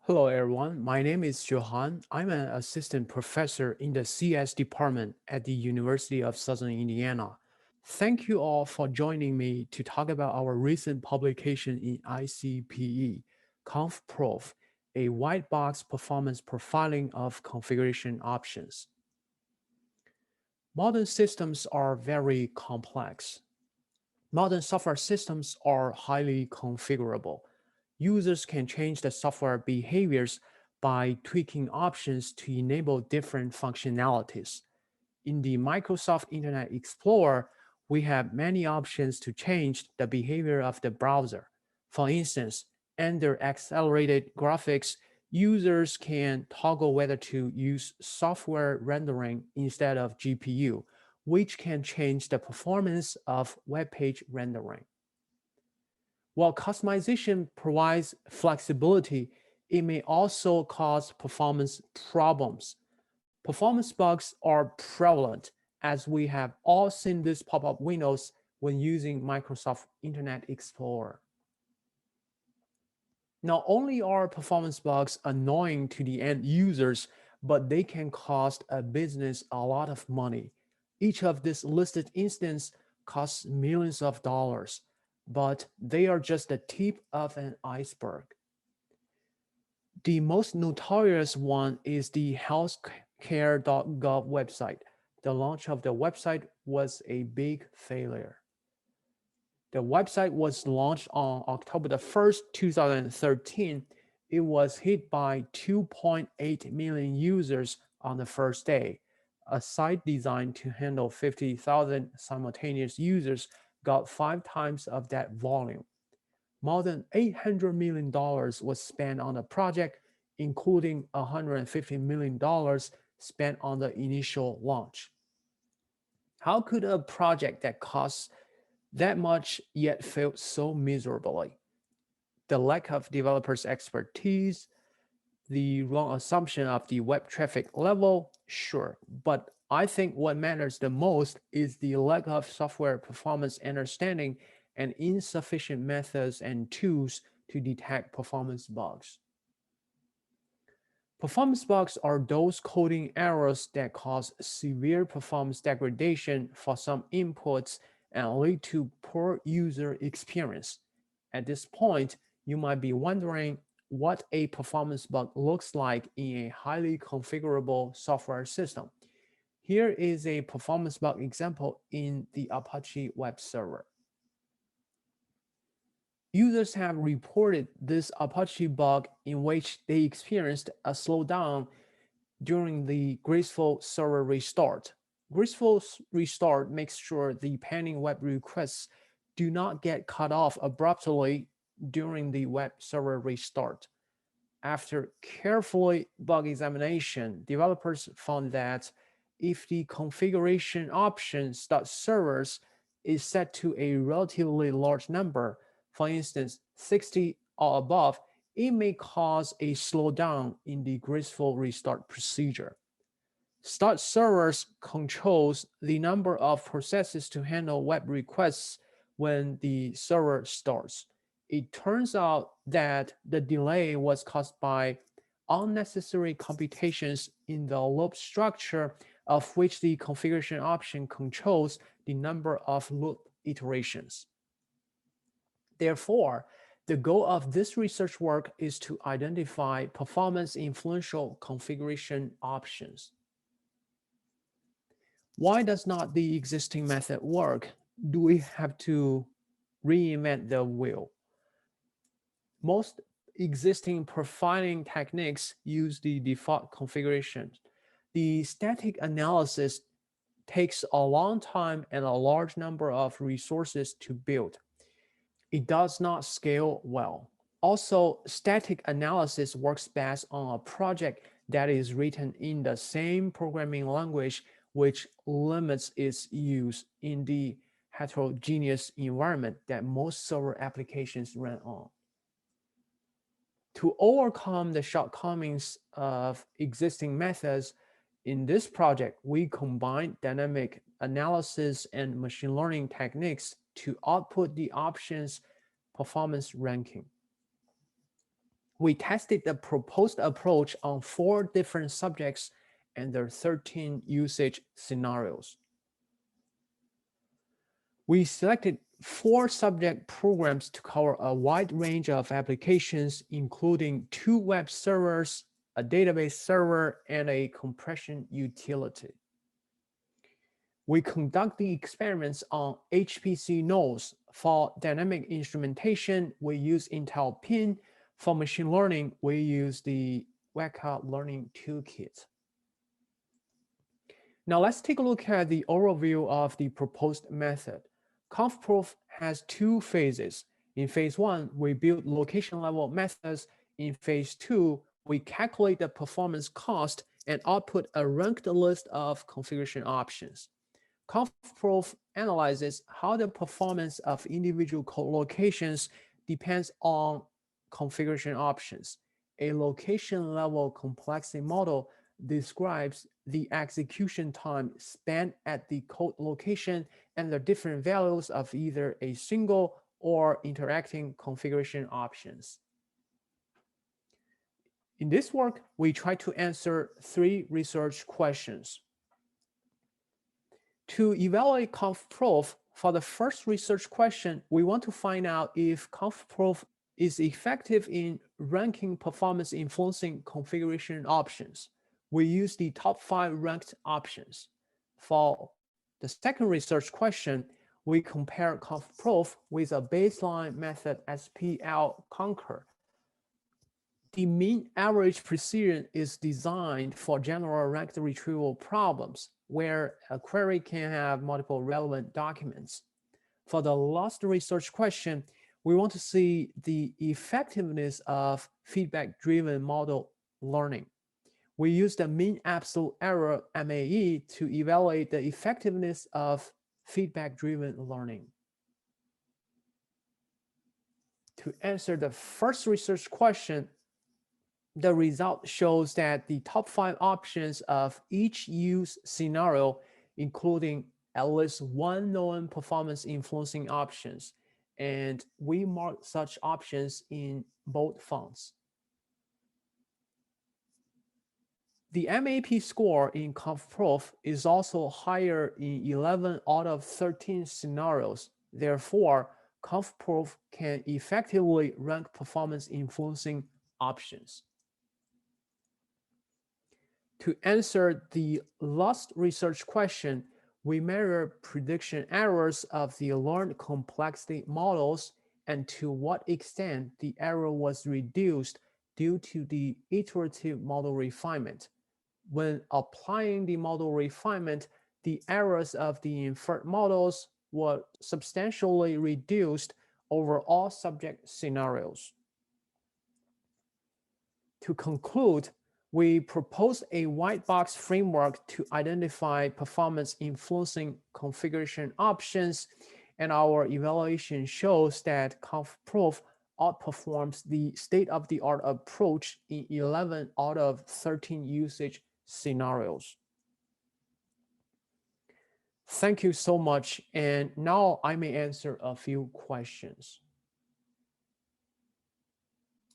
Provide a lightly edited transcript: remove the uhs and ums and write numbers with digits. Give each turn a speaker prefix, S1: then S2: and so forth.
S1: Hello, everyone. My name is Johan. I'm an assistant professor in the CS department at the University of Southern Indiana. Thank you all for joining me to talk about our recent publication in ICPE, ConfProf, a white box performance profiling of configuration options. Modern systems are very complex. Modern software systems are highly configurable. Users can change the software behaviors by tweaking options to enable different functionalities. In the Microsoft Internet Explorer, we have many options to change the behavior of the browser. For instance, under accelerated graphics, users can toggle whether to use software rendering instead of GPU, which can change the performance of web page rendering. While customization provides flexibility, it may also cause performance problems. Performance bugs are prevalent, as we have all seen these pop-up windows when using Microsoft Internet Explorer. Not only are performance bugs annoying to the end users, but they can cost a business a lot of money. Each of these listed instances costs millions of dollars, but they are just the tip of an iceberg. The most notorious one is the Care.gov website. The launch of the website was a big failure. The website was launched on October the 1st, 2013. It was hit by 2.8 million users on the first day. A site designed to handle 50,000 simultaneous users got 5 times of that volume. More than $800 million was spent on the project, including $150 million spent on the initial launch. How could a project that costs that much yet failed so miserably? The lack of developers' expertise, the wrong assumption of the web traffic level, sure. But I think what matters the most is the lack of software performance understanding and insufficient methods and tools to detect performance bugs. Performance bugs are those coding errors that cause severe performance degradation for some inputs and lead to poor user experience. At this point, you might be wondering what a performance bug looks like in a highly configurable software system. Here is a performance bug example in the Apache web server. Users have reported this Apache bug in which they experienced a slowdown during the graceful server restart. Graceful restart makes sure the pending web requests do not get cut off abruptly during the web server restart. After carefully bug examination, developers found that if the configuration option start servers is set to a relatively large number, for instance, 60 or above, it may cause a slowdown in the graceful restart procedure. Start servers controls the number of processes to handle web requests when the server starts. It turns out that the delay was caused by unnecessary computations in the loop structure, of which the configuration option controls the number of loop iterations. Therefore, the goal of this research work is to identify performance influential configuration options. Why does not the existing method work? Do we have to reinvent the wheel? Most existing profiling techniques use the default configuration. The static analysis takes a long time and a large number of resources to build. It does not scale well. Also, static analysis works best on a project that is written in the same programming language, which limits its use in the heterogeneous environment that most server applications run on. To overcome the shortcomings of existing methods, in this project, we combine dynamic analysis and machine learning techniques to output the options performance ranking. We tested the proposed approach on 4 different subjects and their 13 usage scenarios. We selected 4 subject programs to cover a wide range of applications, including 2 web servers, a database server, and a compression utility. We conduct the experiments on HPC nodes. For dynamic instrumentation, we use Intel Pin. For machine learning, we use the Weka Learning Toolkit. Now let's take a look at the overview of the proposed method. ConfProf has 2 phases. In phase 1, we build location-level methods. In phase 2, we calculate the performance cost and output a ranked list of configuration options. ConfProf analyzes how the performance of individual locations depends on configuration options. A location-level complexity model describes the execution time spent at the code location and the different values of either a single or interacting configuration options. In this work, we try to answer 3 research questions. To evaluate ConfProf, for the first research question, we want to find out if ConfProf is effective in ranking performance influencing configuration options. We use the top 5 ranked options. For the second research question, we compare ConfProf with a baseline method SPL Conquer. The mean average precision is designed for general ranked retrieval problems where a query can have multiple relevant documents. For the last research question, we want to see the effectiveness of feedback-driven model learning. We use the mean absolute error MAE to evaluate the effectiveness of feedback-driven learning. To answer the first research question, the result shows that the top 5 options of each use scenario, including at least 1 known performance influencing options, and we mark such options in bold fonts. The MAP score in ConfProf is also higher in 11 out of 13 scenarios. Therefore, ConfProf can effectively rank performance influencing options. To answer the last research question, we measure prediction errors of the learned complexity models and to what extent the error was reduced due to the iterative model refinement. When applying the model refinement, the errors of the inferred models were substantially reduced over all subject scenarios. To conclude, we propose a white box framework to identify performance influencing configuration options, and our evaluation shows that ConfProf outperforms the state-of-the-art approach in 11 out of 13 usage scenarios. Thank you so much, and now I may answer a few questions.